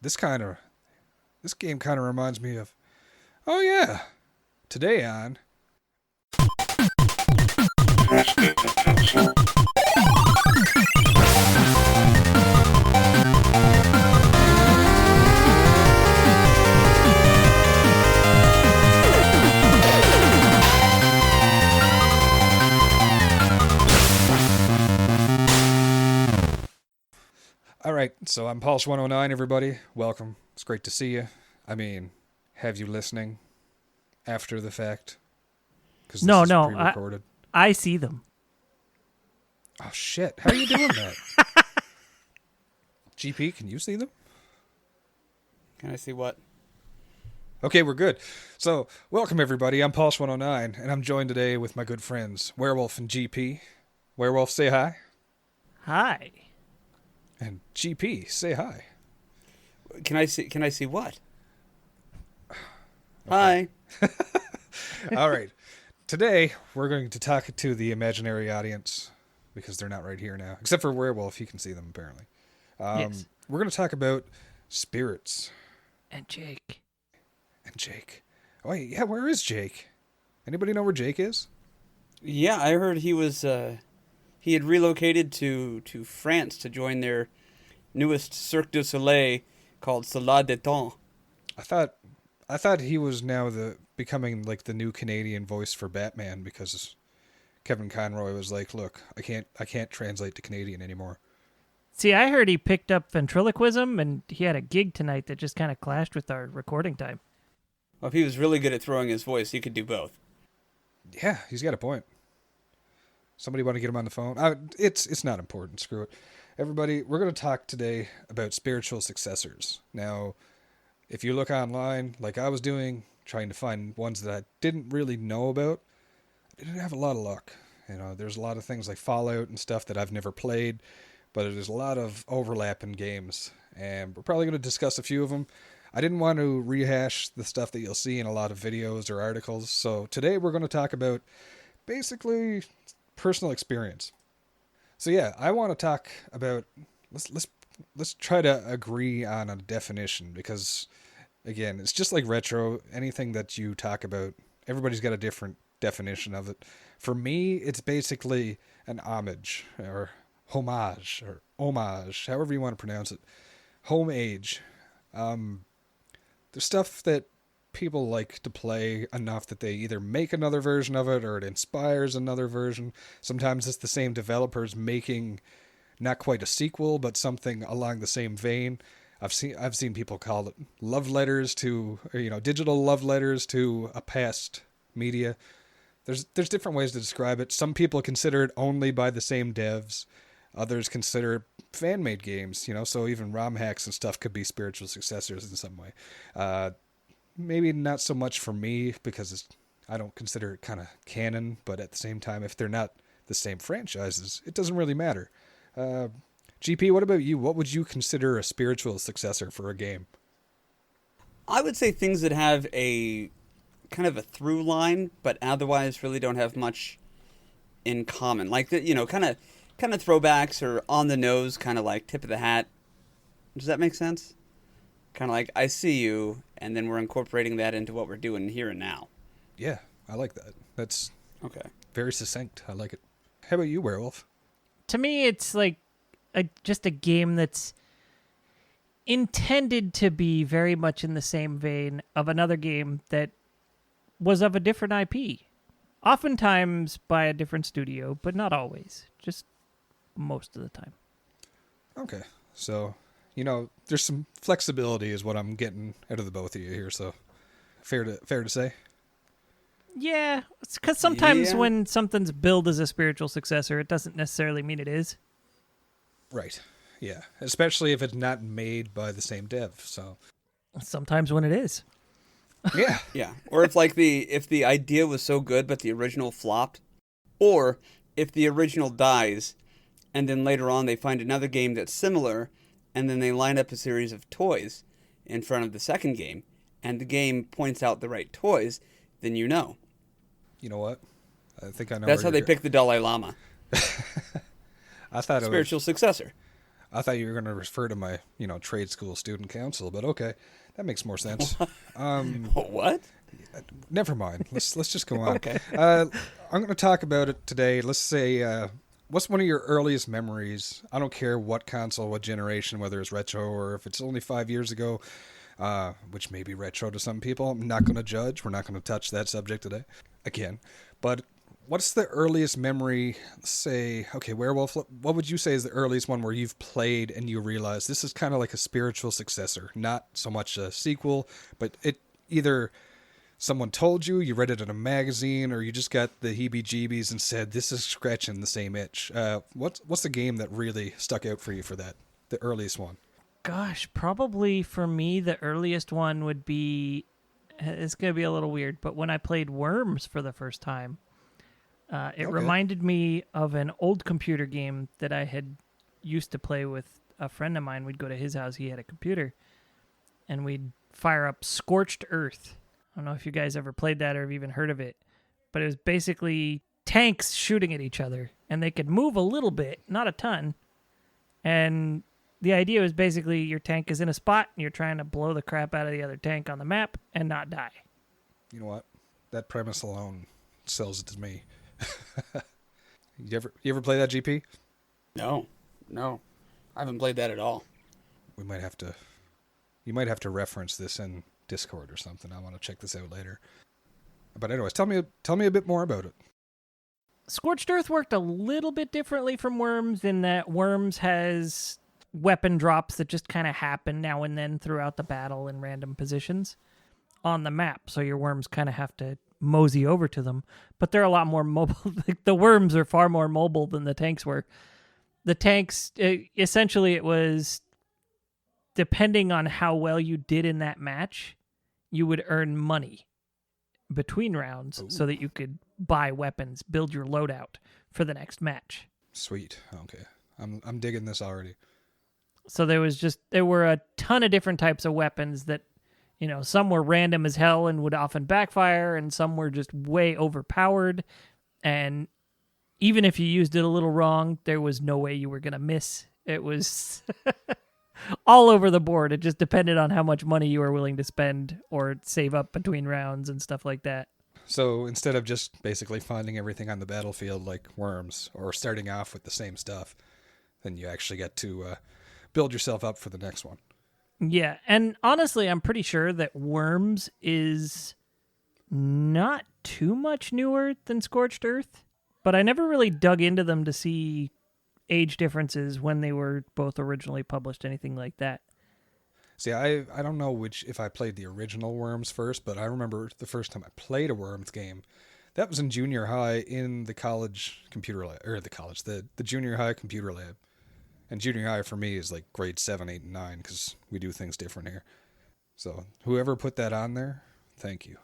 This game kind of reminds me of, oh yeah, today on. All right, so I'm Pulse 109, everybody. Welcome. It's great to see you. I mean, have you listening after the fact? Because this is No, pre-recorded. I see them. Oh, shit. How are you doing that? GP, can you see them? Can I see what? Okay, we're good. So, welcome, everybody. I'm Pulse 109, and I'm joined today with my good friends, Werewolf and GP. Werewolf, say hi. Hi. And GP, say hi. Can I see what? Hi. All right. Today, we're going to talk to the imaginary audience because they're not right here now. Except for Werewolf, you can see them, apparently. Yes. We're going to talk about spirits. And Jake. And Jake. Oh, yeah, where is Jake? Anybody know where Jake is? Yeah, I heard he was he had relocated to France to join their newest Cirque du Soleil called Salade de Temps. I thought he was now becoming like the new Canadian voice for Batman because Kevin Conroy was like, "Look, I can't translate to Canadian anymore." See, I heard he picked up ventriloquism, and he had a gig tonight that just kind of clashed with our recording time. Well, if he was really good at throwing his voice, he could do both. Yeah, he's got a point. Somebody want to get him on the phone? It's not important. Screw it. Everybody, we're going to talk today about spiritual successors. Now, if you look online, like I was doing, trying to find ones that I didn't really know about, I didn't have a lot of luck. You know, there's a lot of things like Fallout and stuff that I've never played, but there's a lot of overlap in games, and we're probably going to discuss a few of them. I didn't want to rehash the stuff that you'll see in a lot of videos or articles, so today we're going to talk about basically personal experience. So yeah, I want to talk about let's try to agree on a definition because again, it's just like retro. Anything that you talk about, everybody's got a different definition of it. For me, it's basically an homage or homage or homage, however you want to pronounce it. Homage. There's stuff that people like to play enough that they either make another version of it or it inspires another version. Sometimes it's the same developers making not quite a sequel, but something along the same vein. I've seen people call it love letters to, digital love letters to a past media. There's different ways to describe it. Some people consider it only by the same devs. Others consider fan-made games, so even ROM hacks and stuff could be spiritual successors in some way. Maybe not so much for me because I don't consider it kind of canon, but at the same time, if they're not the same franchises, it doesn't really matter. GP, what about you? What would you consider a spiritual successor for a game? I would say things that have a kind of a through line, but otherwise really don't have much in common. Like kind of throwbacks or on the nose, kind of like tip of the hat. Does that make sense? Kind of like I see you, and then we're incorporating that into what we're doing here and now. Yeah, I like that. That's okay. Very succinct. I like it. How about you, Werewolf? To me, it's like just a game that's intended to be very much in the same vein of another game that was of a different IP. Oftentimes by a different studio, but not always. Just most of the time. Okay. So, there's some flexibility is what I'm getting out of the both of you here, so fair to say? Yeah, it's because sometimes when something's billed as a spiritual successor, it doesn't necessarily mean it is. Right. Yeah. Especially if it's not made by the same dev. So sometimes when it is. Yeah. Yeah. Or if the idea was so good but the original flopped, or if the original dies and then later on they find another game that's similar and then they line up a series of toys in front of the second game and the game points out the right toys, then you know. You know what? I think I know. That's how they pick the Dalai Lama. I thought spiritual successor. I thought you were going to refer to my, trade school student council, but okay, that makes more sense. What? Never mind. Let's just go on. Okay. I'm going to talk about it today. Let's say, what's one of your earliest memories? I don't care what console, what generation, whether it's retro or if it's only 5 years ago, which may be retro to some people. I'm not going to judge. We're not going to touch that subject today, again. But what's the earliest memory? Say, okay, Werewolf. What would you say is the earliest one where you've played and you realize this is kind of like a spiritual successor, not so much a sequel, but it either someone told you, you read it in a magazine, or you just got the heebie-jeebies and said, this is scratching the same itch. What's the game that really stuck out for you for that? The earliest one? Gosh, probably for me, the earliest one would be, it's going to be a little weird, but when I played Worms for the first time, it reminded me of an old computer game that I had used to play with a friend of mine. We'd go to his house, he had a computer, and we'd fire up Scorched Earth. I don't know if you guys ever played that or have even heard of it, but it was basically tanks shooting at each other, and they could move a little bit, not a ton. And the idea was basically your tank is in a spot, and you're trying to blow the crap out of the other tank on the map and not die. You know what? That premise alone sells it to me. You ever play that, GP? No. I haven't played that at all. You might have to reference this in Discord or something. I want to check this out later. But anyways, tell me a bit more about it. Scorched Earth worked a little bit differently from Worms in that Worms has weapon drops that just kind of happen now and then throughout the battle in random positions on the map. So your worms kind of have to mosey over to them. But they're a lot more mobile. The worms are far more mobile than the tanks were. The tanks, essentially it was depending on how well you did in that match, you would earn money between rounds so that you could buy weapons, build your loadout for the next match. Sweet. Okay. I'm digging this already. So there were a ton of different types of weapons that, some were random as hell and would often backfire, and some were just way overpowered. And even if you used it a little wrong, there was no way you were going to miss. It was all over the board. It just depended on how much money you were willing to spend or save up between rounds and stuff like that. So instead of just basically finding everything on the battlefield like Worms or starting off with the same stuff, then you actually get to build yourself up for the next one. Yeah, and honestly, I'm pretty sure that Worms is not too much newer than Scorched Earth, but I never really dug into them to see age differences when they were both originally published, anything like that. See, I don't know if I played the original Worms first, but I remember the first time I played a Worms game. That was in junior high in the college computer lab, or the junior high computer lab. And junior high for me is like grade 7, 8, and 9 because we do things different here. So whoever put that on there, thank you.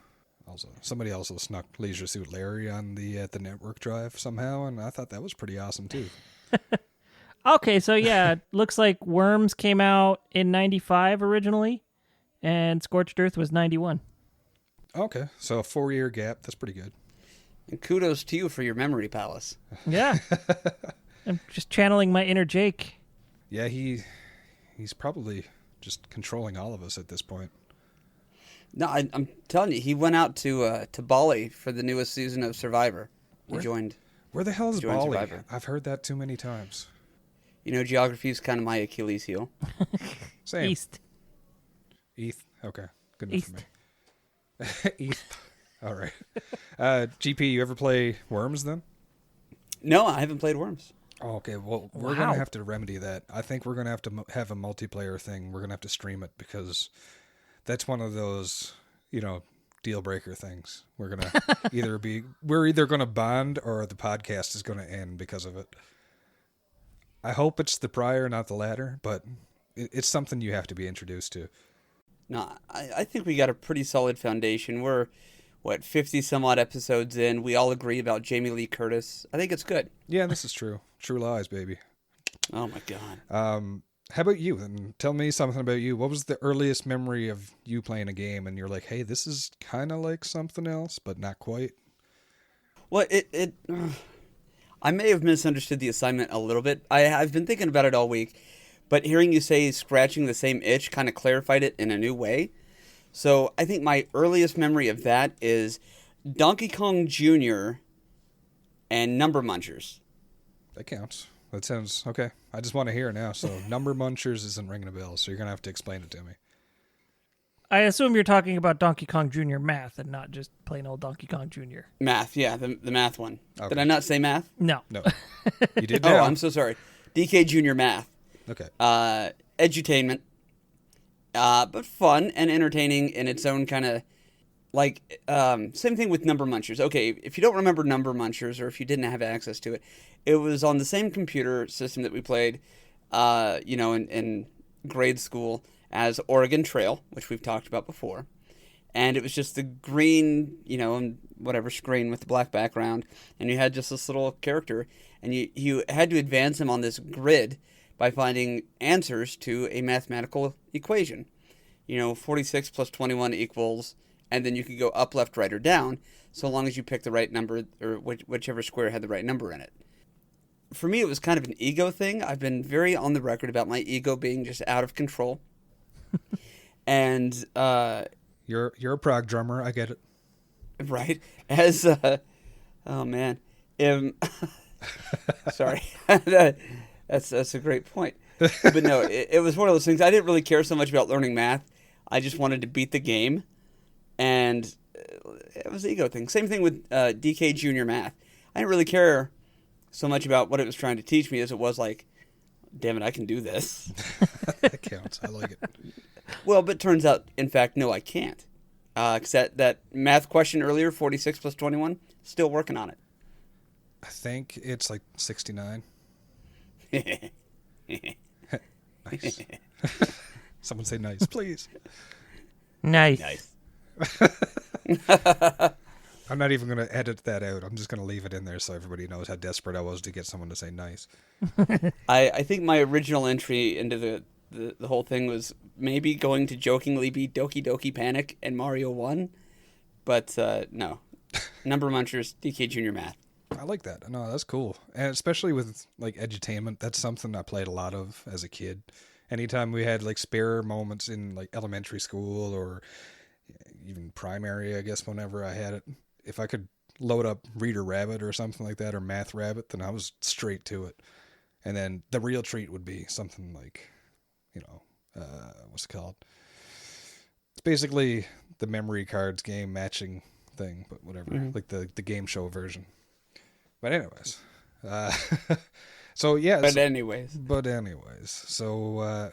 Also, somebody also snuck Leisure Suit Larry on the network drive somehow, and I thought that was pretty awesome too. Okay, so yeah, looks like Worms came out in 95 originally, and Scorched Earth was 91. Okay, so a 4-year gap. That's pretty good. And kudos to you for your memory palace. Yeah. I'm just channeling my inner Jake. Yeah, he's probably just controlling all of us at this point. No, I'm telling you, he went out to Bali for the newest season of Survivor. He joined. Where the hell is joined Bali? Survivor. I've heard that too many times. Geography is kind of my Achilles heel. Same. East. Okay, good enough East. for me. East. All right. GP, you ever play Worms then? No, I haven't played Worms. Oh, okay, well, we're going to have to remedy that. I think we're going to have to have a multiplayer thing. We're going to have to stream it because that's one of those, deal breaker things. We're going to we're either going to bond or the podcast is going to end because of it. I hope it's the prior, not the latter, but it's something you have to be introduced to. No, I think we got a pretty solid foundation. We're, 50 some odd episodes in. We all agree about Jamie Lee Curtis. I think it's good. Yeah, this is true. True lies, baby. Oh my God. How about you? And tell me something about you. What was the earliest memory of you playing a game and you're like, hey, this is kind of like something else, but not quite? Well, I may have misunderstood the assignment a little bit. I've been thinking about it all week, But hearing you say scratching the same itch kind of clarified it in a new way. So I think my earliest memory of that is Donkey Kong Jr. and Number Munchers. That counts. That sounds okay. I just want to hear it now. So number munchers isn't ringing a bell, so you're gonna have to explain it to me. I assume you're talking about Donkey Kong Jr. math and not just plain old Donkey Kong Jr. Math, yeah, the math one. Okay. Did I not say math? No. No, you did. Oh, Now. I'm so sorry. DK Jr. Math. Okay. Edutainment. But fun and entertaining in its own kind of, like, same thing with Number Munchers. Okay, if you don't remember Number Munchers, or if you didn't have access to it, it was on the same computer system that we played, in grade school as Oregon Trail, which we've talked about before. And it was just the green, and whatever screen with the black background, and you had just this little character, and you had to advance him on this grid by finding answers to a mathematical equation. 46 plus 21 equals, and then you could go up, left, right, or down, so long as you picked the right number, or whichever square had the right number in it. For me, it was kind of an ego thing. I've been very on the record about my ego being just out of control. And You're a prog drummer. I get it. right, as oh man, sorry, that's a great point. But no, it was one of those things. I didn't really care so much about learning math. I just wanted to beat the game, and it was an ego thing. Same thing with DK Junior Math. I didn't really care so much about what it was trying to teach me as it was like, damn it, I can do this. That counts. I like it. Well, but turns out, in fact, no, I can't. Because that math question earlier, 46 plus 21, still working on it. I think it's like 69. Nice. Someone say nice, please. Nice. I'm not even going to edit that out. I'm just going to leave it in there so everybody knows how desperate I was to get someone to say nice. I think my original entry into the whole thing was maybe going to jokingly be Doki Doki Panic and Mario 1. But no. Number Munchers, DK Junior Math. I like that. No, that's cool. And especially with like edutainment, that's something I played a lot of as a kid. Anytime we had like spare moments in like elementary school or even primary, I guess, whenever I had it, if I could load up Reader Rabbit or something like that, or Math Rabbit, then I was straight to it. And then the real treat would be something like, what's it called? It's basically the memory cards game matching thing, but whatever, like the game show version. But anyways, so yeah. But anyways, so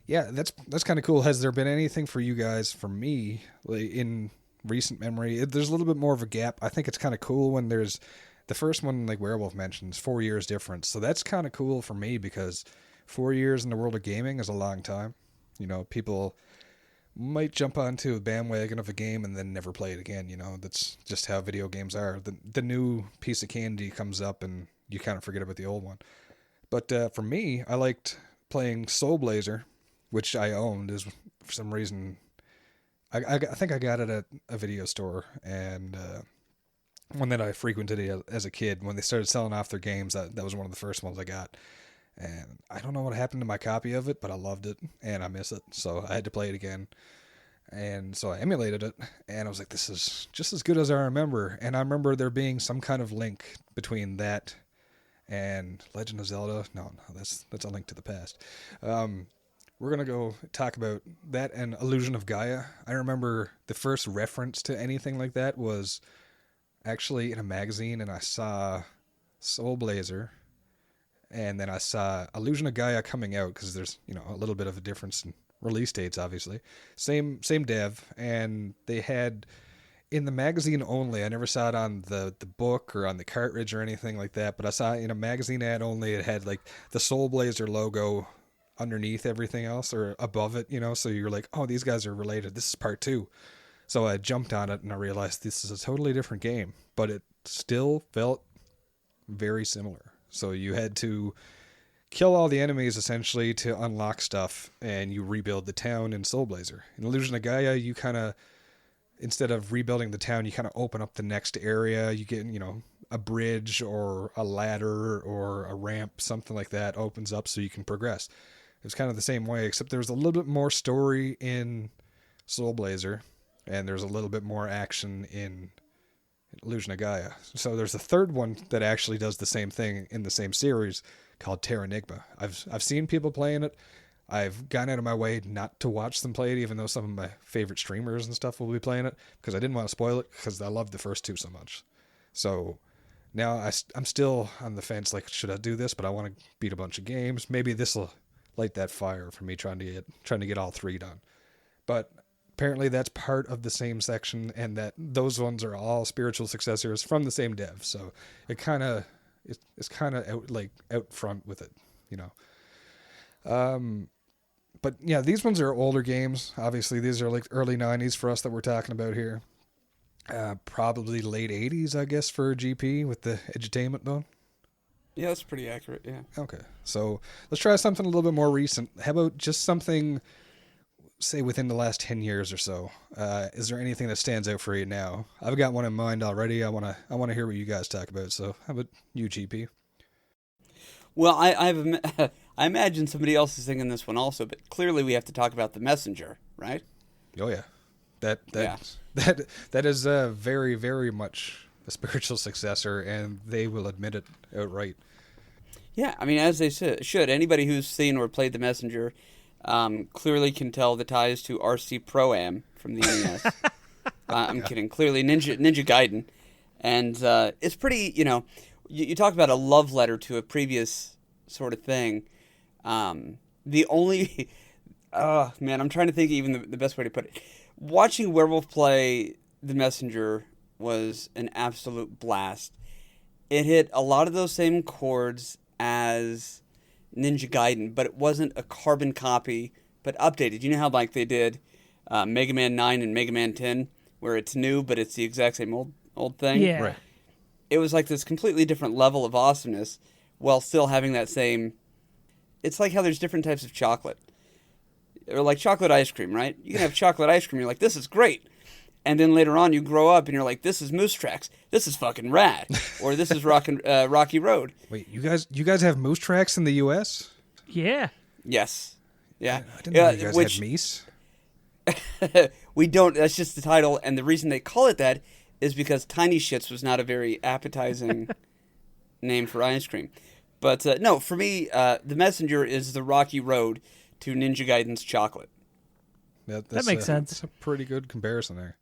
yeah, that's kind of cool. Has there been anything for you guys, for me, like in recent memory? There's a little bit more of a gap. I think it's kind of cool when there's the first one, like Werewolf mentions, 4 years difference. So that's kind of cool for me because 4 years in the world of gaming is a long time. People might jump onto a bandwagon of a game and then never play it again. That's just how video games are. The new piece of candy comes up and you kind of forget about the old one. But for me, I liked playing Soul Blazer, which I owned. Is for some reason, I think I got it at a video store, and one that I frequented as a kid. When they started selling off their games, that was one of the first ones I got. And I don't know what happened to my copy of it, but I loved it, and I miss it, so I had to play it again. And so I emulated it, and I was like, this is just as good as I remember. And I remember there being some kind of link between that and Legend of Zelda. No, that's A Link to the Past. We're going to go talk about that and Illusion of Gaia. I remember the first reference to anything like that was actually in a magazine, and I saw Soul Blazer, and then I saw Illusion of Gaia coming out, because there's, a little bit of a difference in release dates, obviously. Same dev, and they had, in the magazine only, I never saw it on the book or on the cartridge or anything like that, but I saw it in a magazine ad only. It had, like, the Soul Blazer logo underneath everything else, or above it, so you're like, oh, these guys are related. This is part 2. So I jumped on it, and I realized this is a totally different game, but it still felt very similar. So you had to kill all the enemies, essentially, to unlock stuff, and you rebuild the town in Soul Blazer. In Illusion of Gaia, you kind of, instead of rebuilding the town, you kind of open up the next area. You get, a bridge or a ladder or a ramp, something like that opens up so you can progress. It was kind of the same way, except there was a little bit more story in Soul Blazer, and there's a little bit more action in Illusion of Gaia. So there's a third one that actually does the same thing in the same series called Terranigma. I've seen people playing it. I've gone out of my way not to watch them play it, even though some of my favorite streamers and stuff will be playing it, because I didn't want to spoil it, because I loved the first two so much. So now I'm still on the fence, like, should I do this? But I want to beat a bunch of games. Maybe this will light that fire for me trying to get all three done. But apparently that's part of the same section, and that those ones are all spiritual successors from the same dev. So it's kind of out front with it, you know. But yeah, these ones are older games. Obviously, these are like early 90s for us that we're talking about here. Probably late 80s, I guess, for GP with the edutainment done. Yeah, that's pretty accurate, yeah. Okay, so let's try something a little bit more recent. How about just something, say, within the last 10 years or so? Is there anything that stands out for you now? I've got one in mind already. I want to hear what you guys talk about. So how about you, GP? Well, I imagine somebody else is thinking this one also, but clearly we have to talk about The Messenger, right? Oh yeah, that is very, very much a spiritual successor, and they will admit it outright. Yeah, I mean, as they should. Anybody who's seen or played The Messenger clearly can tell the ties to RC Pro-Am from the NES. I'm kidding. Clearly Ninja Gaiden. And it's pretty, you talk about a love letter to a previous sort of thing. The only... Oh, man, I'm trying to think even the best way to put it. Watching Werewolf play The Messenger was an absolute blast. It hit a lot of those same chords as Ninja Gaiden, but it wasn't a carbon copy, but updated. You know how like they did Mega Man 9 and Mega Man 10, where it's new, but it's the exact same old thing? Yeah. Right. It was like this completely different level of awesomeness while still having that same... It's like how there's different types of chocolate. Or like chocolate ice cream, right? You can have chocolate ice cream, you're like, this is great. And then later on you grow up and you're like, this is Moose Tracks. This is fucking rad. Or this is Rocky Road. Wait, you guys have Moose Tracks in the U.S.? Yeah. Yes. Yeah. I didn't know you guys had Meese. We don't. That's just the title. And the reason they call it that is because Tiny Shits was not a very appetizing name for ice cream. But no, for me, The Messenger is the Rocky Road to Ninja Gaiden's chocolate. That makes sense. That's a pretty good comparison there.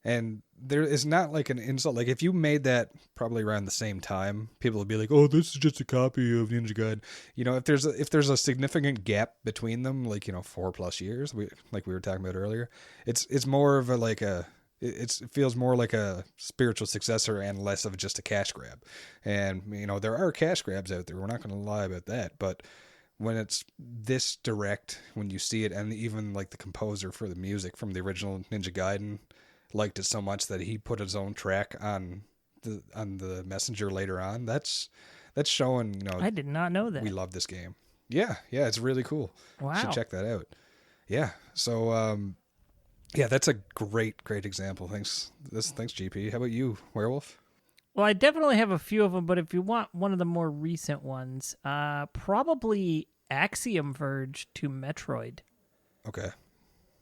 And there is not like an insult. Like if you made that probably around the same time, people would be like, "Oh, this is just a copy of Ninja Gaiden." If there's a significant gap between them, like 4+ years, like we were talking about earlier, it's more of it feels more like a spiritual successor and less of just a cash grab. And there are cash grabs out there. We're not going to lie about that, but when it's this direct, when you see it, and even like the composer for the music from the original Ninja Gaiden liked it so much that he put his own track on the Messenger later on. That's showing, I did not know that. We love this game. Yeah, it's really cool. Wow. You should check that out. Yeah. So yeah, that's a great example. Thanks GP. How about you, Werewolf? Well, I definitely have a few of them, but if you want one of the more recent ones, probably Axiom Verge to Metroid. Okay.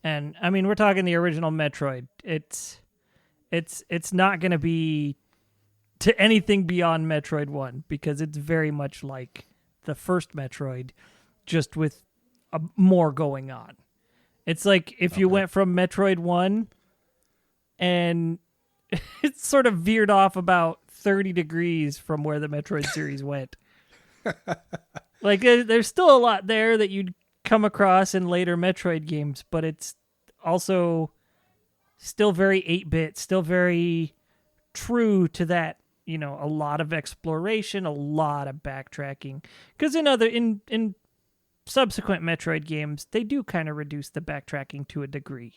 And I mean, we're talking the original Metroid. It's not going to be to anything beyond Metroid 1 because it's very much like the first Metroid, just with more going on. It's like if you went from Metroid 1 and it sort of veered off about 30 degrees from where the Metroid series went. Like there's still a lot there that you'd come across in later Metroid games, but it's also still very 8-bit, still very true to that, a lot of exploration, a lot of backtracking. Because in subsequent Metroid games, they do kind of reduce the backtracking to a degree.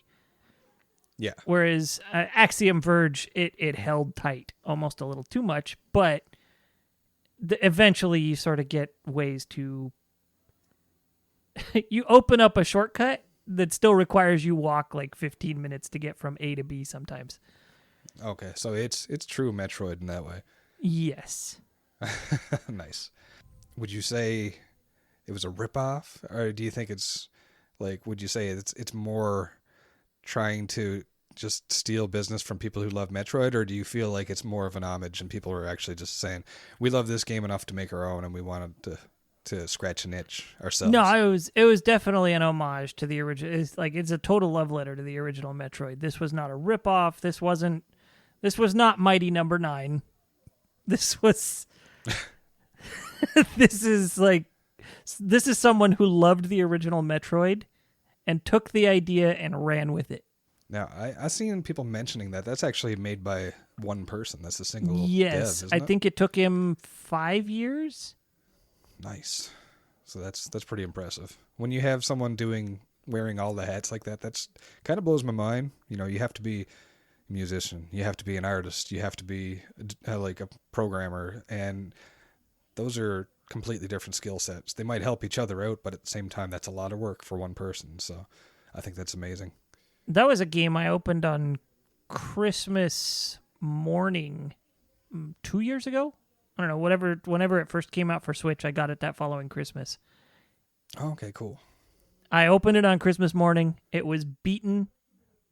Yeah. Whereas Axiom Verge, it held tight almost a little too much, but eventually you sort of get ways to... you open up a shortcut that still requires you walk like 15 minutes to get from A to B sometimes. Okay, so it's true Metroid in that way. Yes. Nice. Would you say it was a ripoff, or do you think it's like, would you say it's more trying to just steal business from people who love Metroid, or do you feel like it's more of an homage and people are actually just saying, we love this game enough to make our own and we wanted to scratch an itch ourselves? No, it was definitely an homage to the original. It's a total love letter to the original Metroid. This was not a ripoff. This was not Mighty Number 9. This was this is someone who loved the original Metroid and took the idea and ran with it. Now, I've seen people mentioning that that's actually made by one person. That's a single dev, Yes, isn't I it? think it took him 5 years. Nice. So that's pretty impressive. When you have someone wearing all the hats like that, that's kind of blows my mind. You know, you have to be a musician, you have to be an artist, you have to be like a programmer, and those are completely different skill sets. They might help each other out, but at the same time, that's a lot of work for one person. So I think that's amazing. That was a game I opened on Christmas morning 2 years ago. I don't know, whenever it first came out for Switch, I got it that following Christmas. Oh, okay, cool. I opened it on Christmas morning. It was beaten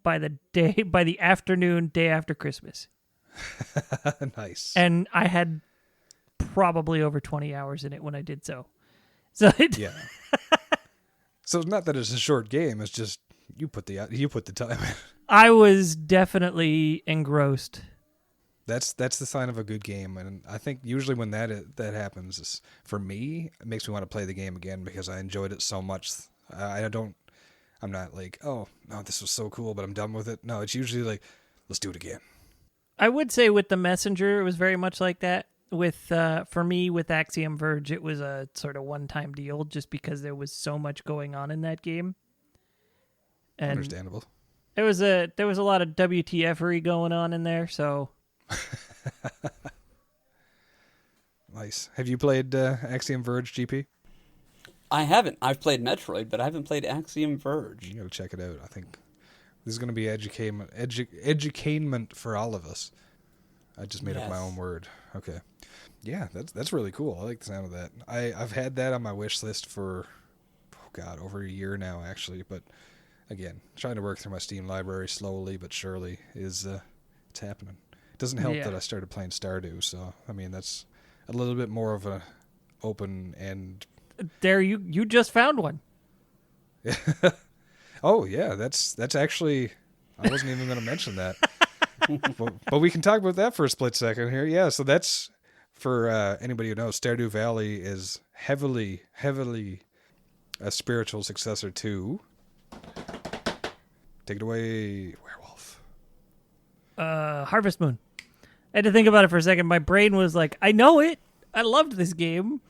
by the afternoon, day after Christmas. Nice. And I had probably over 20 hours in it when I did so. Yeah. So it's not that it's a short game. It's just you put the time in. I was definitely engrossed. That's the sign of a good game, and I think usually when that happens, is, for me, it makes me want to play the game again because I enjoyed it so much. I'm not like, oh no, this was so cool, but I'm done with it. No, it's usually like, let's do it again. I would say with The Messenger, it was very much like that. For me, with Axiom Verge, it was a sort of one-time deal just because there was so much going on in that game. And Understandable. there was a lot of WTF-ery going on in there, so... Nice. Have you played Axiom Verge, GP? I haven't. I've played Metroid, but I haven't played Axiom Verge. You gotta check it out. I think this is gonna be educainment for all of us. I just made up my own word. Okay. Yeah, that's really cool. I like the sound of that. I've had that on my wish list for over a year now, actually. But again, trying to work through my Steam library slowly but surely is it's happening. It doesn't help that I started playing Stardew, so I mean that's a little bit more of a open end. There, you just found one. Oh yeah, that's actually, I wasn't even going to mention that. but we can talk about that for a split second here. Yeah, so that's for anybody who knows, Stardew Valley is heavily a spiritual successor to. Take it away, Werewolf. Harvest Moon. I had to think about it for a second. My brain was like, I know it. I loved this game.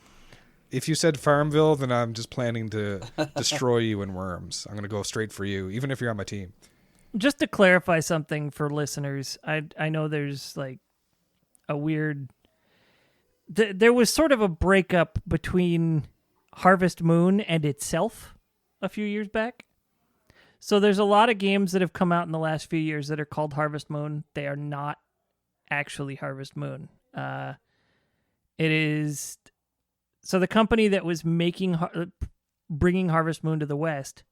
If you said Farmville, then I'm just planning to destroy you in Worms. I'm going to go straight for you, even if you're on my team. Just to clarify something for listeners, I know there's like a weird... there was sort of a breakup between Harvest Moon and itself a few years back. So there's a lot of games that have come out in the last few years that are called Harvest Moon. They are not actually Harvest Moon. It is... So the company that was bringing Harvest Moon to the West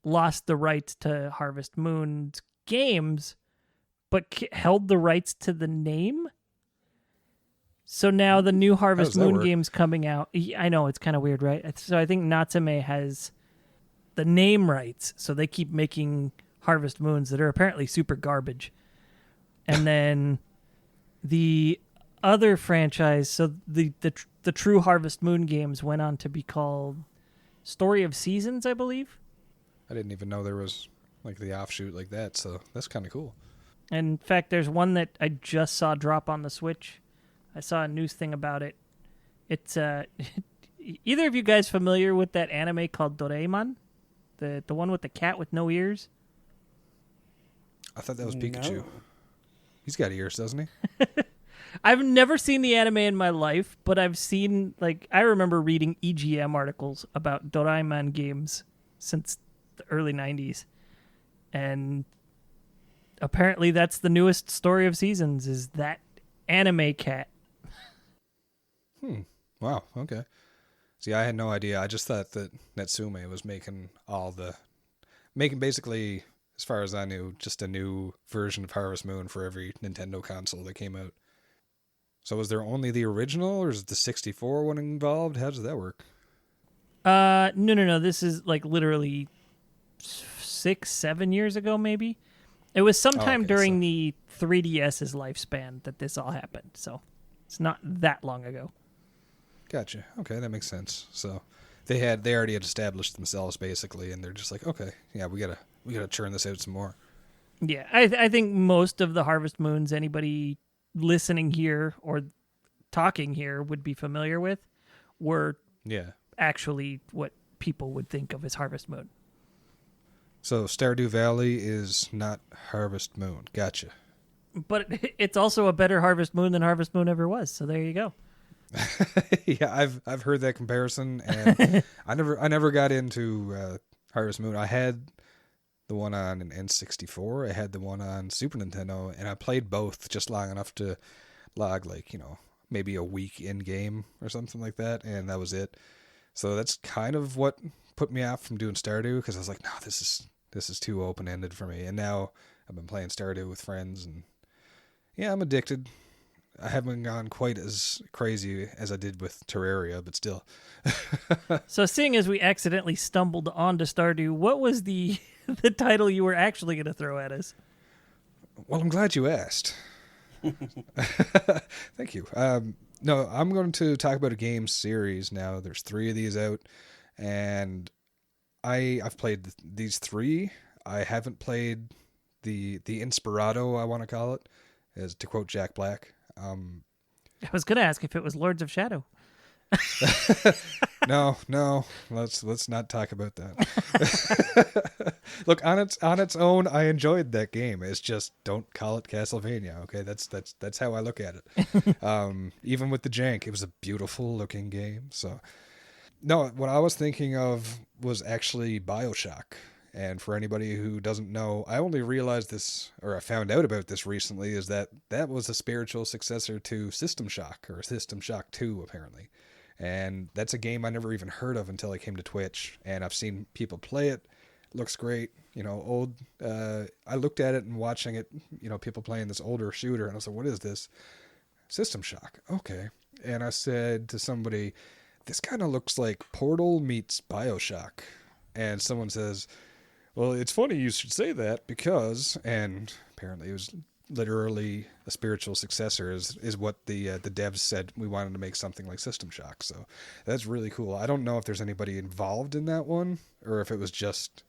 lost the rights to Harvest Moon's games, but held the rights to the name. So now the new Harvest Moon game's coming out. I know, it's kind of weird, right? So I think Natsume has the name rights, so they keep making Harvest Moons that are apparently super garbage. And then the other franchise, so the true Harvest Moon games went on to be called Story of Seasons, I believe. I didn't even know there was like the offshoot like that, so that's kind of cool. And in fact, there's one that I just saw drop on the Switch. I saw a news thing about it. It's either of you guys familiar with that anime called Doraemon? The one with the cat with no ears? I thought that was Pikachu. No. He's got ears, doesn't he? I've never seen the anime in my life, but I've seen, I remember reading EGM articles about Doraemon games since the early 90s. And apparently that's the newest Story of Seasons, is that anime cat. Wow, okay. See, I had no idea. I just thought that Natsume was making basically, as far as I knew, just a new version of Harvest Moon for every Nintendo console that came out. So was there only the original, or is the 64 one involved? How does that work? No. This is like literally 6-7 years ago, maybe. It was sometime during the 3DS's lifespan that this all happened. So it's not that long ago. Gotcha. Okay, that makes sense. So they already had established themselves basically, and they're just like, okay, yeah, we gotta churn this out some more. Yeah, I think most of the Harvest Moons anybody listening here or talking here would be familiar with were actually what people would think of as Harvest Moon. So Stardew Valley is not Harvest Moon. Gotcha. But it's also a better Harvest Moon than Harvest Moon ever was. So there you go. Yeah, I've heard that comparison, and I never got into Harvest Moon. I had the one on an N64. I had the one on Super Nintendo, and I played both just long enough to log maybe a week in game or something like that, and that was it. So that's kind of what put me off from doing Stardew, because I was like, no, this is too open ended for me. And now I've been playing Stardew with friends, and yeah, I'm addicted. I haven't gone quite as crazy as I did with Terraria, but still. So seeing as we accidentally stumbled onto Stardew, what was the title you were actually going to throw at us? Well, I'm glad you asked. Thank you. No, I'm going to talk about a game series now. There's 3 of these out, and I've played these 3. I haven't played the Inspirado, I want to call it, as to quote Jack Black. I was going to ask if it was Lords of Shadow. No. Let's not talk about that. Look, on its own, I enjoyed that game. It's just, don't call it Castlevania. Okay, that's how I look at it. Even with the jank, it was a beautiful looking game. So, no, what I was thinking of was actually BioShock. And for anybody who doesn't know, I only realized this, or I found out about this recently, is that was a spiritual successor to System Shock, or System Shock 2, apparently. And that's a game I never even heard of until I came to Twitch, and I've seen people play it. Looks great, I looked at it and watching it, people playing this older shooter, and I was like, what is this? System Shock. Okay. And I said to somebody, this kind of looks like Portal meets BioShock. And someone says, well, it's funny you should say that because, and apparently it was literally a spiritual successor is what the devs said. We wanted to make something like System Shock. So that's really cool. I don't know if there's anybody involved in that one, or if it was just,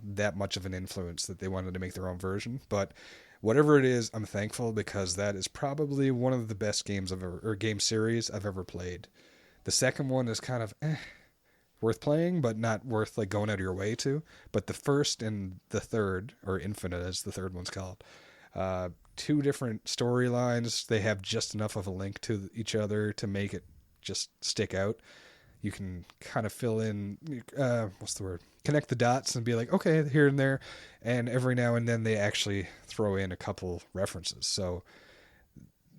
that much of an influence that they wanted to make their own version. But whatever it is, I'm thankful, because that is probably one of the best games game series I've ever played. The second one is kind of worth playing, but not worth like going out of your way to. But the first and the third, or Infinite as the third one's called, 2 different storylines. They have just enough of a link to each other to make it just stick out. You can kind of fill in, connect the dots and be like, okay, here and there. And every now and then they actually throw in a couple references. So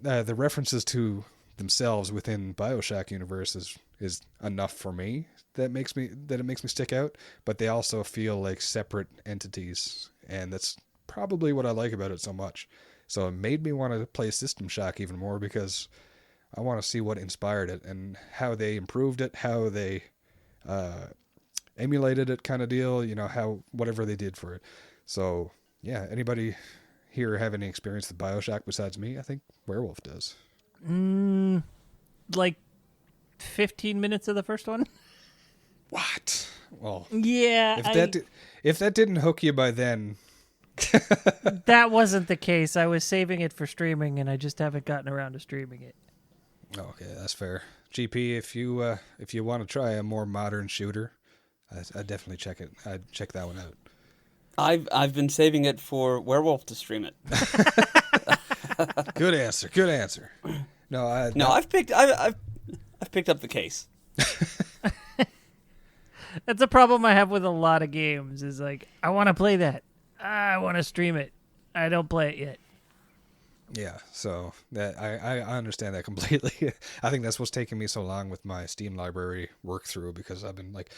the references to themselves within BioShock universe is enough for me that it makes me stick out, but they also feel like separate entities, and that's probably what I like about it so much. So it made me want to play System Shock even more, because I want to see what inspired it and how they improved it, how they emulated it, kind of deal, how whatever they did for it. So yeah, anybody here have any experience with BioShock besides me? I think Werewolf does. Like 15 minutes of the first one. What? Well, yeah. If that didn't hook you by then. That wasn't the case. I was saving it for streaming, and I just haven't gotten around to streaming it. Okay, that's fair. GP, if you want to try a more modern shooter, I definitely check it. I'd check that one out. I've been saving it for Werewolf to stream it. Good answer. No, I've picked up the case. That's a problem I have with a lot of games. Is like, I want to play that. I want to stream it. I don't play it yet. Yeah, so that I understand that completely. I think that's what's taking me so long with my Steam library work through because I've been like,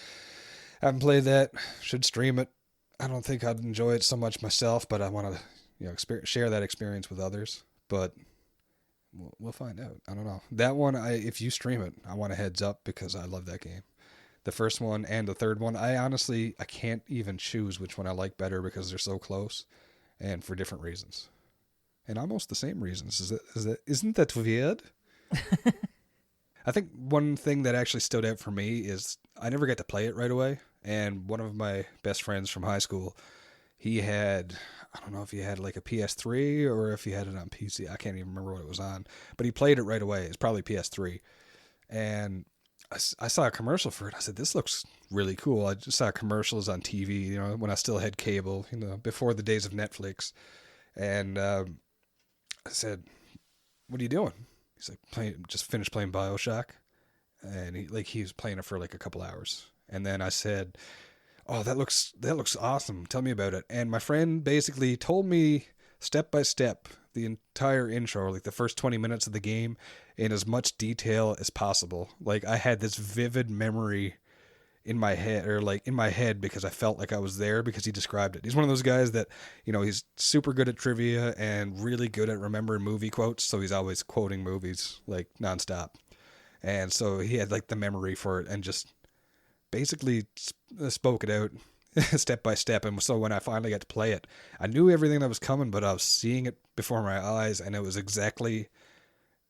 I haven't played that. Should stream it. I don't think I'd enjoy it so much myself, but I want to, share that experience with others. But we'll find out. I don't know. That one, if you stream it, I want a heads up because I love that game. The first one and the third one, I can't even choose which one I like better because they're so close, and for different reasons, and almost the same reasons. Isn't that weird? I think one thing that actually stood out for me is I never got to play it right away. And one of my best friends from high school, he had, I don't know if he had like a PS3 or if he had it on PC. I can't even remember what it was on. But he played it right away. It's probably PS3. And I saw a commercial for it. I said, this looks really cool. I just saw commercials on TV, when I still had cable, before the days of Netflix. And I said, what are you doing? He's like, just finished playing BioShock. And he was playing it for like a couple hours. And then I said, oh, that looks awesome. Tell me about it. And my friend basically told me step by step the entire intro, like the first 20 minutes of the game, in as much detail as possible. Like I had this vivid memory in my head because I felt like I was there because he described it. He's one of those guys that, he's super good at trivia and really good at remembering movie quotes. So he's always quoting movies like nonstop. And so he had like the memory for it and just basically spoke it out step by step. And so when I finally got to play it, I knew everything that was coming, but I was seeing it before my eyes, and it was exactly,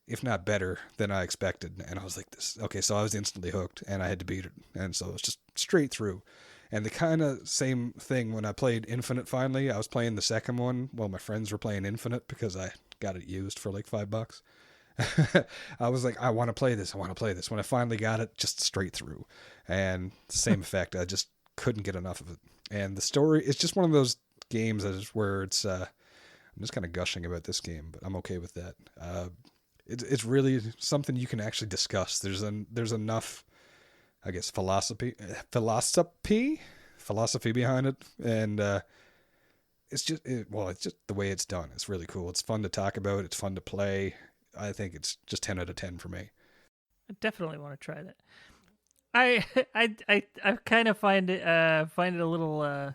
if not better, than I expected. And I was like, "This okay." So I was instantly hooked, and I had to beat it, and so it's just straight through. And the kind of same thing when I played Infinite. Finally, I was playing the second one while my friends were playing Infinite because I got it used for like $5. I was like, I want to play this. When I finally got it, just straight through. And same effect. I just couldn't get enough of it. And the story, it's just one of those games where it's, I'm just kind of gushing about this game, but I'm okay with that. It's really something you can actually discuss. There's enough, I guess, philosophy behind it. And, it's just the way it's done. It's really cool. It's fun to talk about. It's fun to play. I think it's just 10 out of 10 for me. I definitely want to try that. I kind of find it a little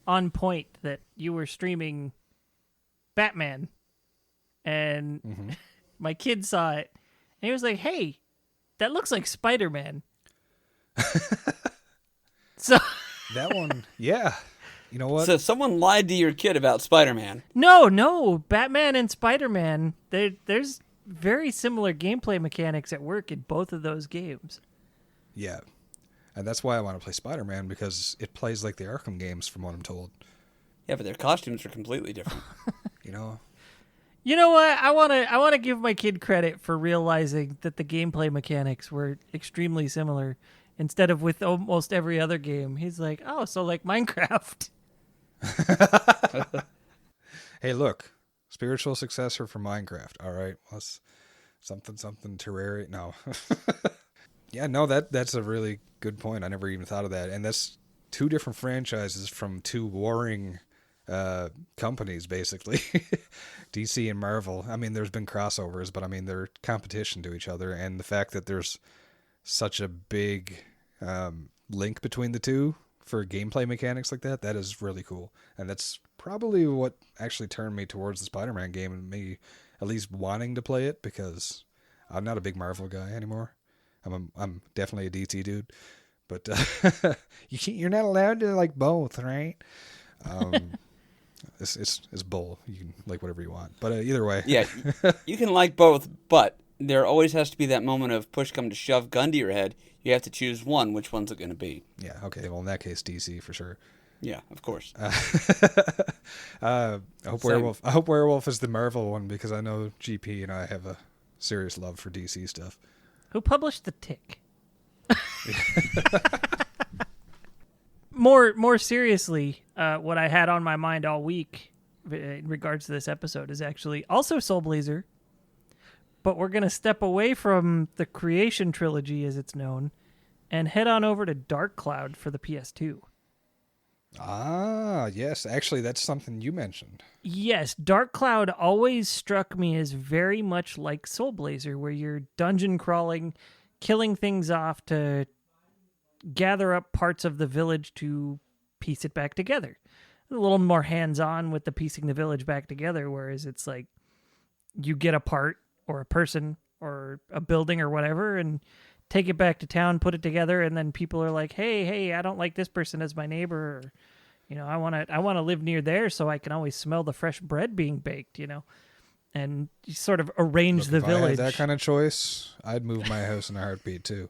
on point that you were streaming Batman, and my kid saw it, and he was like, "Hey, that looks like Spider-Man." So that one, yeah. You know what? So someone lied to your kid about Spider-Man. No, Batman and Spider-Man, there's very similar gameplay mechanics at work in both of those games. Yeah. And that's why I want to play Spider-Man, because it plays like the Arkham games from what I'm told. Yeah, but their costumes are completely different. You know what? I want to give my kid credit for realizing that the gameplay mechanics were extremely similar instead of with almost every other game. He's like, "Oh, so like Minecraft." Hey, look, spiritual successor for Minecraft. All right, well, something Terraria. No, yeah, no, that's a really good point. I never even thought of that, and that's two different franchises from two warring companies, basically, DC and Marvel. I mean, there's been crossovers, but I mean, they're competition to each other, and the fact that there's such a big link between the two for gameplay mechanics like that is really cool. And that's probably what actually turned me towards the Spider-Man game and me at least wanting to play it, because I'm not a big Marvel guy anymore. I'm definitely a DC dude, but you're not allowed to like both, right? It's bull. You can like whatever you want, but either way. Yeah, you can like both, but there always has to be that moment of push come to shove, gun to your head. You have to choose one. Which one's it going to be? Yeah, okay. Well, in that case, DC for sure. Yeah, of course. I hope Werewolf is the Marvel one, because I know GP and I have a serious love for DC stuff. Who published The Tick? More seriously, what I had on my mind all week in regards to this episode is actually also Soul Blazer, but we're going to step away from the Creation trilogy as it's known and head on over to Dark Cloud for the PS2. Ah, yes. Actually, that's something you mentioned. Yes, Dark Cloud always struck me as very much like Soul Blazer, where you're dungeon crawling, killing things off to gather up parts of the village to piece it back together. A little more hands on with the piecing the village back together, whereas it's like you get a part or a person or a building or whatever and take it back to town, put it together, and then people are like, hey, I don't like this person as my neighbor, or I want to live near there so I can always smell the fresh bread being baked, and you sort of arrange Look, the if I had village. that kind of choice, I'd move my house in a heartbeat too.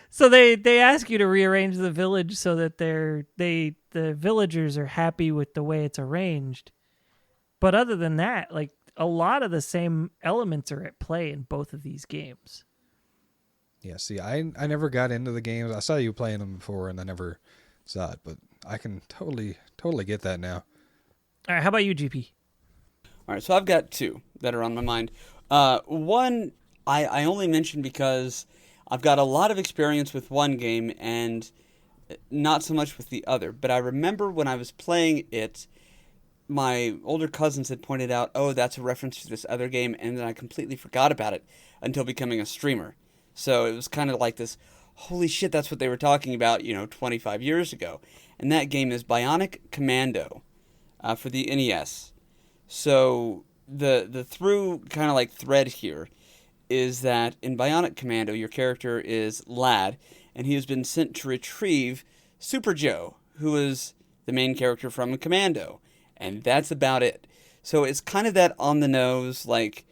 So they ask you to rearrange the village so that the villagers are happy with the way it's arranged. But other than that, like a lot of the same elements are at play in both of these games. Yeah, see, I never got into the games. I saw you playing them before, and I never saw it, but I can totally get that now. All right, how about you, GP? All right, so I've got two that are on my mind. One I only mentioned because I've got a lot of experience with one game and not so much with the other. But I remember when I was playing it, my older cousins had pointed out, oh, that's a reference to this other game, and then I completely forgot about it until becoming a streamer. So it was kind of like this, holy shit, that's what they were talking about, 25 years ago. And that game is Bionic Commando for the NES. So the through kind of like thread here is that in Bionic Commando, your character is Lad, and he has been sent to retrieve Super Joe, who is the main character from Commando. And that's about it. So it's kind of that on the nose, like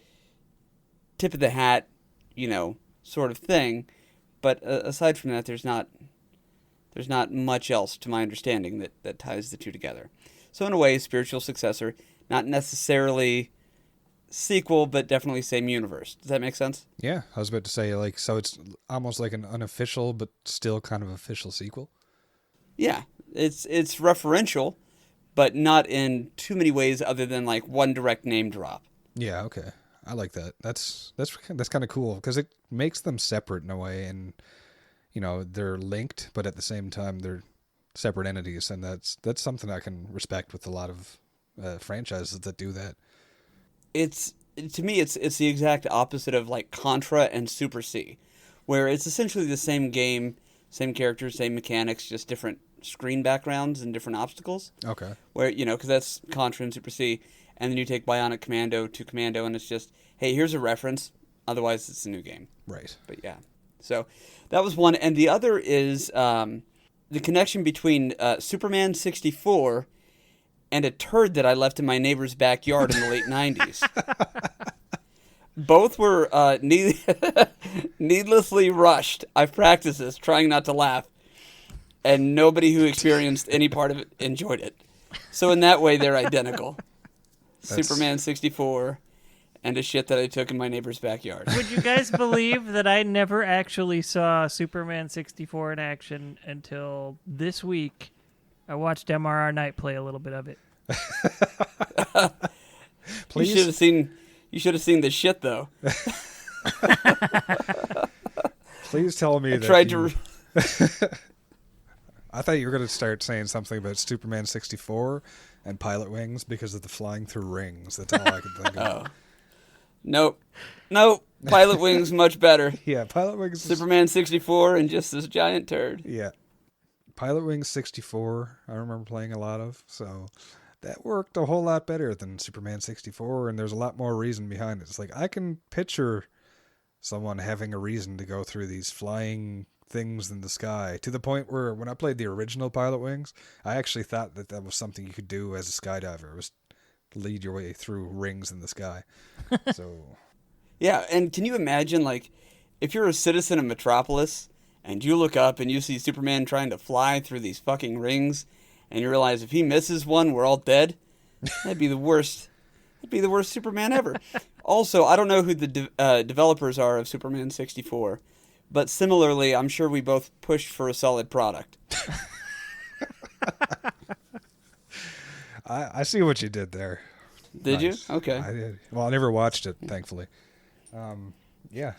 tip of the hat, sort of thing. But aside from that, there's not much else, to my understanding, that ties the two together. So in a way, spiritual successor, not necessarily sequel, but definitely same universe. Does that make sense? Yeah, I was about to say, like, so it's almost like an unofficial, but still kind of official sequel. Yeah, it's referential, but not in too many ways other than like one direct name drop. Yeah, okay. I like that. That's kind of cool because it makes them separate in a way, and they're linked, but at the same time they're separate entities, and that's something I can respect with a lot of franchises that do that. To me it's the exact opposite of like Contra and Super C, where it's essentially the same game, same characters, same mechanics, just different screen backgrounds and different obstacles. Okay. Where because that's Contra and Super C, and then you take Bionic Commando to Commando, and it's just, hey, here's a reference. Otherwise, it's a new game. Right. But yeah, so that was one, and the other is the connection between Superman 64 and a turd that I left in my neighbor's backyard in the late 90s. Both were needlessly rushed. I've practiced this, trying not to laugh, and nobody who experienced any part of it enjoyed it. So in that way, they're identical. Superman 64 and a shit that I took in my neighbor's backyard. Would you guys believe that I never actually saw Superman 64 in action until this week? I watched MRR Knight play a little bit of it. Please? You should have seen the shit though. Please tell me I thought you were going to start saying something about Superman 64 and Pilot Wings because of the flying through rings. That's all I could think of. Nope. Pilot Wings much better. Yeah, Pilot Wings. Superman 64 and just this giant turd. Yeah. Pilot Wings 64, I remember playing a lot of, so that worked a whole lot better than Superman 64, and there's a lot more reason behind it. It's like, I can picture someone having a reason to go through these flying things in the sky, to the point where when I played the original Pilot Wings, I actually thought that was something you could do as a skydiver, was lead your way through rings in the sky. So yeah, and can you imagine, like, if you're a citizen of Metropolis and you look up and you see Superman trying to fly through these fucking rings, and you realize if he misses one, we're all dead? That'd be the worst. That'd be the worst Superman ever. Also, I don't know who the developers are of Superman 64, but similarly, I'm sure we both pushed for a solid product. I see what you did there. Did Nice. you? Okay. I did. Well, I never watched it, thankfully. Yeah.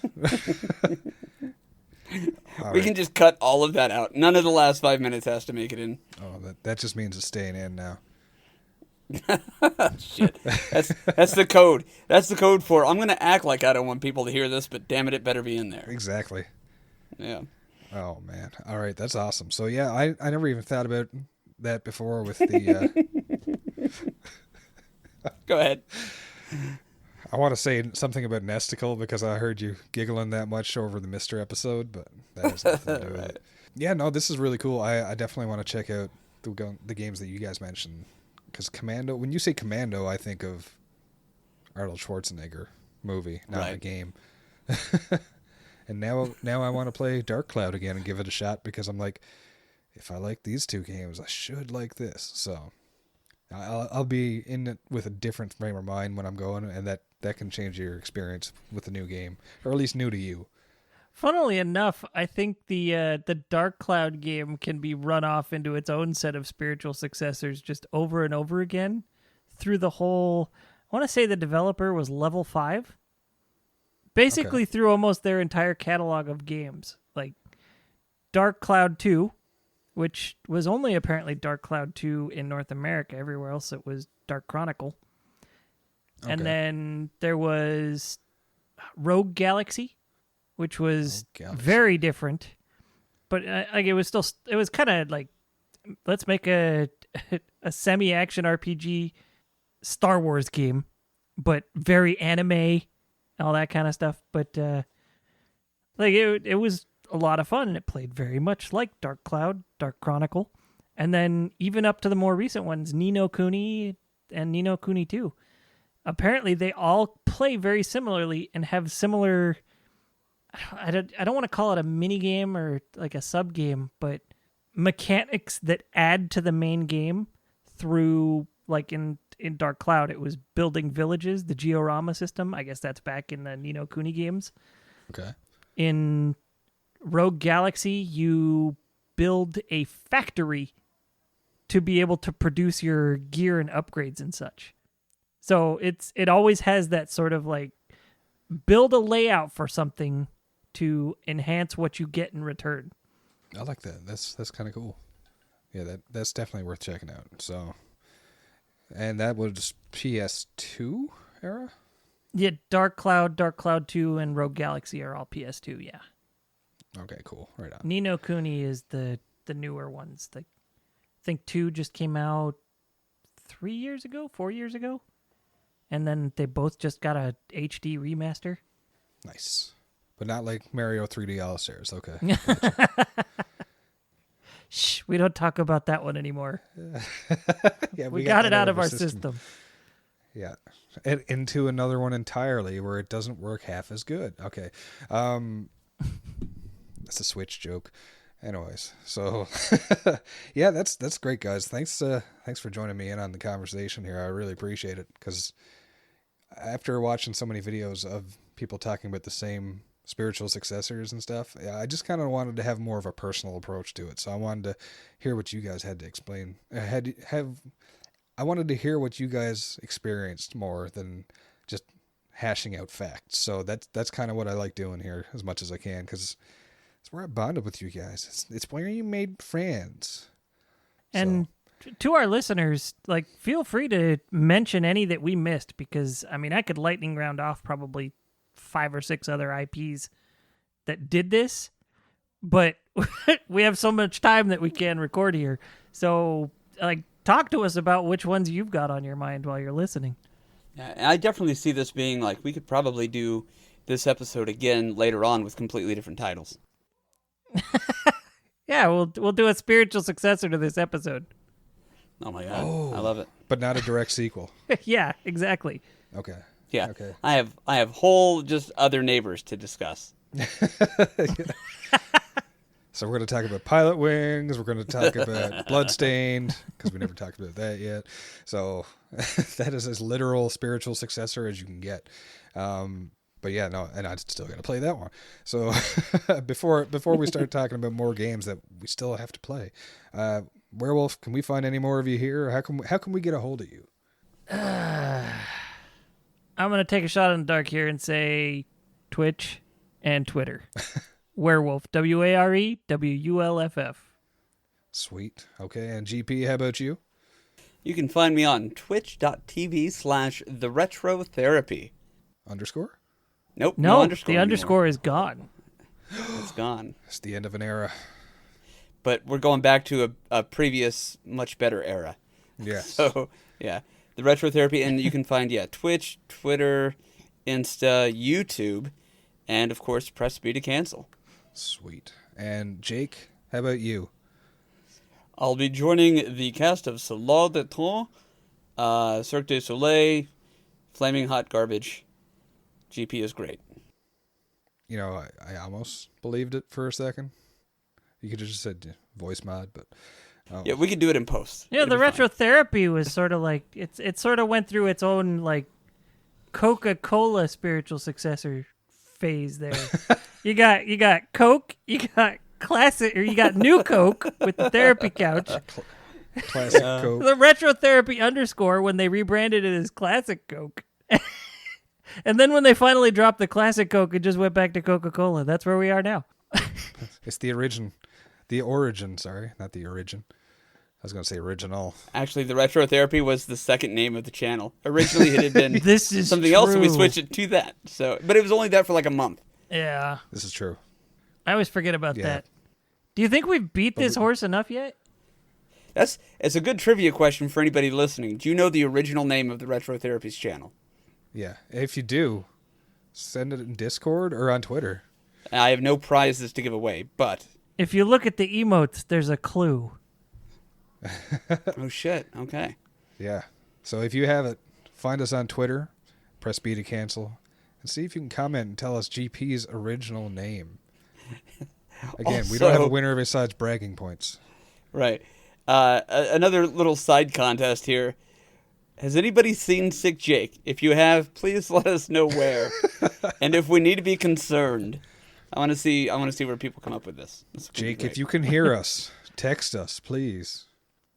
We can just cut all of that out. None of the last 5 minutes has to make it in. Oh, That just means it's staying in now. Shit. That's the code. That's the code for I'm going to act like I don't want people to hear this, but damn it better be in there. Exactly. Yeah. Oh, man. All right, that's awesome. So, yeah, I never even thought about that before with the... Go ahead. I want to say something about Nesticle because I heard you giggling that much over the Mr. episode, but that has nothing to do with it. Yeah, no, this is really cool. I definitely want to check out the games that you guys mentioned. Because Commando, when you say Commando, I think of Arnold Schwarzenegger movie, not a game. And now I want to play Dark Cloud again and give it a shot because I'm like, if I like these two games, I should like this. So I'll be in it with a different frame of mind when I'm going, and that can change your experience with the new game, or at least new to you. Funnily enough, I think the Dark Cloud game can be run off into its own set of spiritual successors just over and over again through the whole... I want to say the developer was Level 5. Basically through almost their entire catalog of games. Like Dark Cloud 2, which was only apparently Dark Cloud 2 in North America. Everywhere else it was Dark Chronicle. Okay. And then there was Rogue Galaxy, which was very different, but like it was kind of like, let's make a semi-action RPG Star Wars game, but very anime, all that kind of stuff. But like it was a lot of fun, and it played very much like Dark Cloud, Dark Chronicle, and then even up to the more recent ones, Ni no Kuni and Ni no Kuni 2. Apparently, they all play very similarly and have similar... I don't want to call it a mini game or like a sub game, but mechanics that add to the main game through, like in Dark Cloud, it was building villages, the Georama system. I guess that's back in the Ni no Kuni games. Okay. In Rogue Galaxy, you build a factory to be able to produce your gear and upgrades and such. So it always has that sort of like build a layout for something to enhance what you get in return. I like that. That's kind of cool. Yeah, that's definitely worth checking out. So, and that was PS2 era? Yeah, Dark Cloud 2, and Rogue Galaxy are all PS2, yeah. Okay, cool. Right on. Ni no Kuni is the newer ones. I think 2 just came out 4 years ago. And then they both just got a HD remaster. Nice. But not like Mario 3D All-Stars. Okay. Gotcha. Shh, we don't talk about that one anymore. Yeah, we got it out of our system. Yeah. And into another one entirely where it doesn't work half as good. Okay. That's a Switch joke. Anyways, so yeah, that's great, guys. Thanks for joining me in on the conversation here. I really appreciate it because after watching so many videos of people talking about the same spiritual successors and stuff, I just kind of wanted to have more of a personal approach to it. So I wanted to hear what you guys had to explain. I wanted to hear what you guys experienced more than just hashing out facts. So that's kind of what I like doing here as much as I can because it's where I bonded with you guys. It's where you made friends. And to our listeners, like, feel free to mention any that we missed because, I mean, I could lightning round off probably 5 or 6 other IPs that did this, but we have so much time that we can record here. So, like, talk to us about which ones you've got on your mind while you're listening. Yeah, I definitely see this being like we could probably do this episode again later on with completely different titles. Yeah, we'll do a spiritual successor to this episode. Oh my god, I love it. But not a direct sequel. Yeah, exactly. Okay. Yeah. Okay. I have whole just other neighbors to discuss. So we're going to talk about Pilot Wings. We're going to talk about Bloodstained because we never talked about that yet. So that is as literal spiritual successor as you can get. But yeah, no, and I still got to play that one. So before we start talking about more games that we still have to play, Werewolf, can we find any more of you here? Or how can we get a hold of you? I'm going to take a shot in the dark here and say Twitch and Twitter. Werewolf, WAREWULFF. Sweet. Okay, and GP, how about you? You can find me on twitch.tv/theretrotherapy. Underscore? Nope, No, underscore the anymore. underscore is gone. It's gone. It's the end of an era. But we're going back to a previous, much better era. Yes. So, yeah, the Retrotherapy, and you can find, Twitch, Twitter, Insta, YouTube, and, of course, press B to cancel. Sweet. And Jake, how about you? I'll be joining the cast of Salade de Tron, Cirque du Soleil, Flaming Hot Garbage. GP is great. You know, I almost believed it for a second. You could have just said voice mod, but... Oh. Yeah, we could do it in post. Yeah, It'll the be fine. Retrotherapy was sort of like it sort of went through its own like Coca-Cola spiritual successor phase there. you got Coke, you got classic, or you got New Coke with the therapy couch. Classic Coke. The Retrotherapy underscore when they rebranded it as Classic Coke. And then when they finally dropped the Classic Coke, it just went back to Coca-Cola. That's where we are now. It's the origin. The origin, sorry. Not the origin. I was going to say original. Actually, the Retrotherapy was the second name of the channel. Originally, it had been This is something else, and we true. switched it to that. So, but it was only that for like a month. Yeah. This is true. I always forget about Yeah. that. Do you think we've beat this horse enough yet? It's a good trivia question for anybody listening. Do you know the original name of the Retrotherapy's channel? Yeah. If you do, send it in Discord or on Twitter. I have no prizes to give away, but If you look at the emotes, there's a clue. oh shit, okay. Yeah. So if you have it, find us on Twitter, press B to cancel, and see if you can comment and tell us GP's original name. Again, we don't have a Also- winner besides bragging points. Right. Another little side contest here. Has anybody seen Sick Jake? If you have, please let us know where. And if we need to be concerned, I want to see where people come up with this. Jake, if you can hear us, text us, please.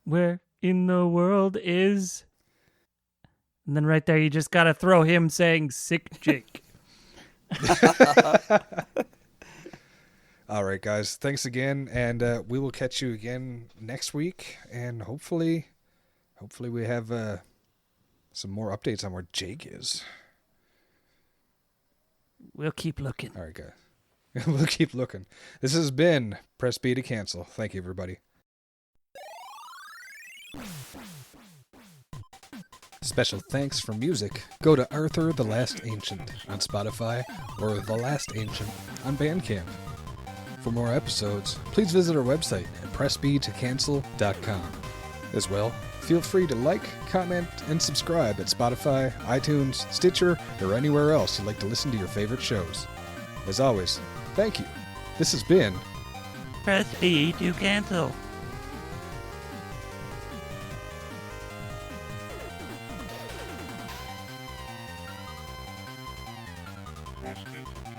Where in the world is... And then right there, you just got to throw him saying Sick Jake. All right, guys. Thanks again, and we will catch you again next week, and hopefully we have some more updates on where Jake is. We'll keep looking. All right, guys. We'll keep looking. This has been Press B to Cancel. Thank you, everybody. Special thanks for music. Go to Arthur the Last Ancient on Spotify or The Last Ancient on Bandcamp. For more episodes, please visit our website at pressbtocancel.com. As well, feel free to like, comment, and subscribe at Spotify, iTunes, Stitcher, or anywhere else you'd like to listen to your favorite shows. As always, thank you. This has been Press B to cancel. That's good.